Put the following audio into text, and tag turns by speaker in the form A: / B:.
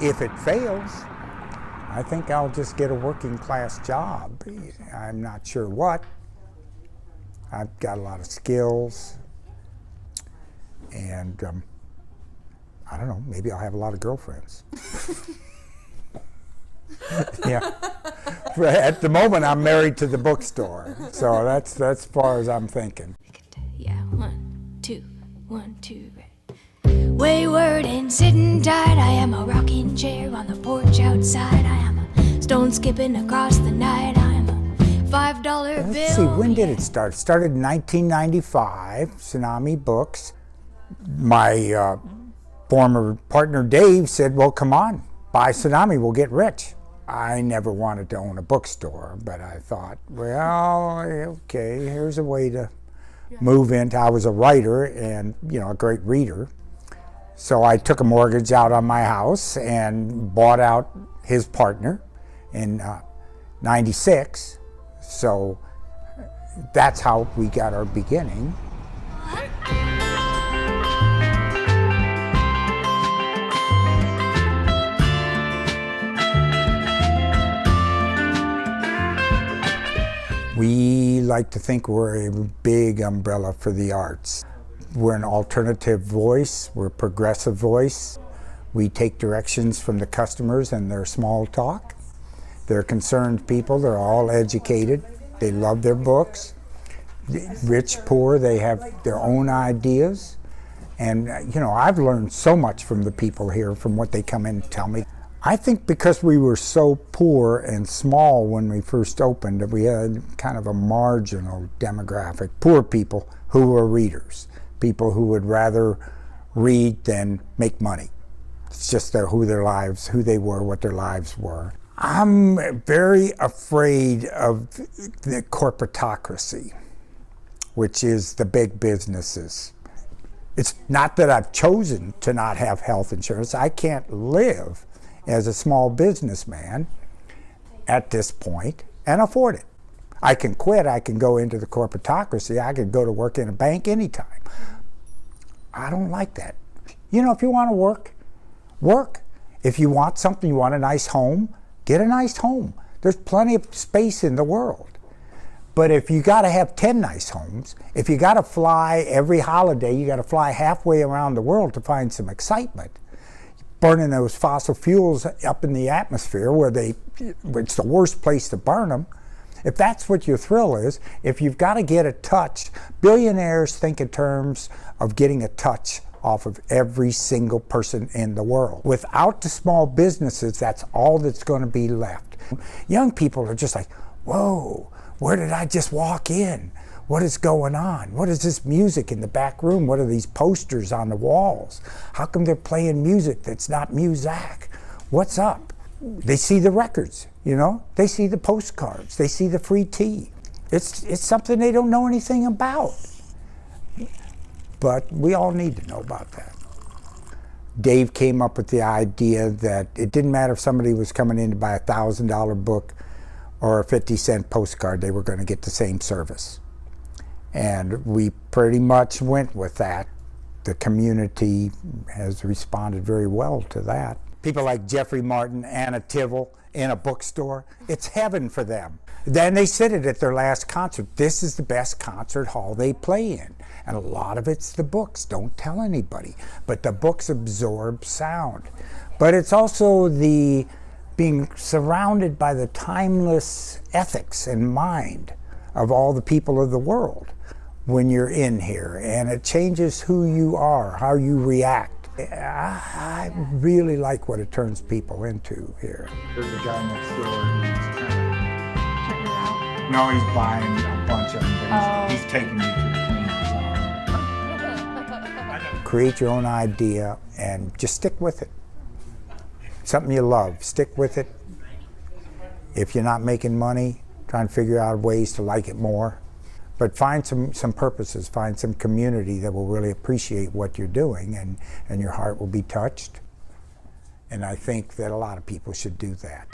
A: If it fails, I think I'll just get a working class job. I'm not sure what. I've got a lot of skills, and I don't know, maybe I'll have a lot of girlfriends. Yeah. At the moment, I'm married to the bookstore, so that's as far as I'm thinking.
B: Yeah, 1, 2, 1, 2. Wayward and sitting tight, I am a rocking chair on the porch outside. I am a stone skipping across the night. I am a $5 bill.
A: Let's see, when did it start? It started in 1995, Tsunami Books. My former partner Dave said, well, come on, buy Tsunami, we'll get rich. I never wanted to own a bookstore, but I thought, well, okay, here's a way to move into. I was a writer and, you know, a great reader. So I took a mortgage out on my house and bought out his partner in '96. So that's how we got our beginning. We like to think we're a big umbrella for the arts. We're an alternative voice, we're a progressive voice. We take directions from the customers and their small talk. They're concerned people, they're all educated, they love their books. Rich, poor, they have their own ideas. And you know, I've learned so much from the people here, from what they come in and tell me. I think because we were so poor and small when we first opened, that we had kind of a marginal demographic. Poor people who were readers. People who would rather read than make money. It's just who their lives, who they were, what their lives were. I'm very afraid of the corporatocracy, which is the big businesses. It's not that I've chosen to not have health insurance. I can't live as a small businessman at this point and afford it. I can quit, I can go into the corporatocracy, I could go to work in a bank anytime. I don't like that. You know, if you want to work, work. If you want something, you want a nice home, get a nice home. There's plenty of space in the world. But if you got to have 10 nice homes, if you got to fly every holiday, you got to fly halfway around the world to find some excitement, burning those fossil fuels up in the atmosphere where it's the worst place to burn them. If that's what your thrill is, if you've got to get a touch, billionaires think in terms of getting a touch off of every single person in the world. Without the small businesses, that's all that's going to be left. Young people are just like, whoa, where did I just walk in? What is going on? What is this music in the back room? What are these posters on the walls? How come they're playing music that's not music? What's up? They see the records, you know? They see the postcards. They see the free tea. It's something they don't know anything about. But we all need to know about that. Dave came up with the idea that it didn't matter if somebody was coming in to buy a $1,000 book or a 50-cent postcard, they were going to get the same service. And we pretty much went with that. The community has responded very well to that. People like Jeffrey Martin, Anna Tivell in a bookstore, it's heaven for them. Then they said it at their last concert. This is the best concert hall they play in. And a lot of it's the books. Don't tell anybody. But the books absorb sound. But it's also the being surrounded by the timeless ethics and mind of all the people of the world when you're in here. And it changes who you are, how you react. I really like what it turns people into here. There's a guy next door who's kind
C: Checking it out.
A: of, no, he's buying a bunch of them, but he's taking me to the cleaners. Create your own idea and just stick with it. Something you love, stick with it. If you're not making money, try and figure out ways to like it more. But find some purposes, find some community that will really appreciate what you're doing, and your heart will be touched. And I think that a lot of people should do that.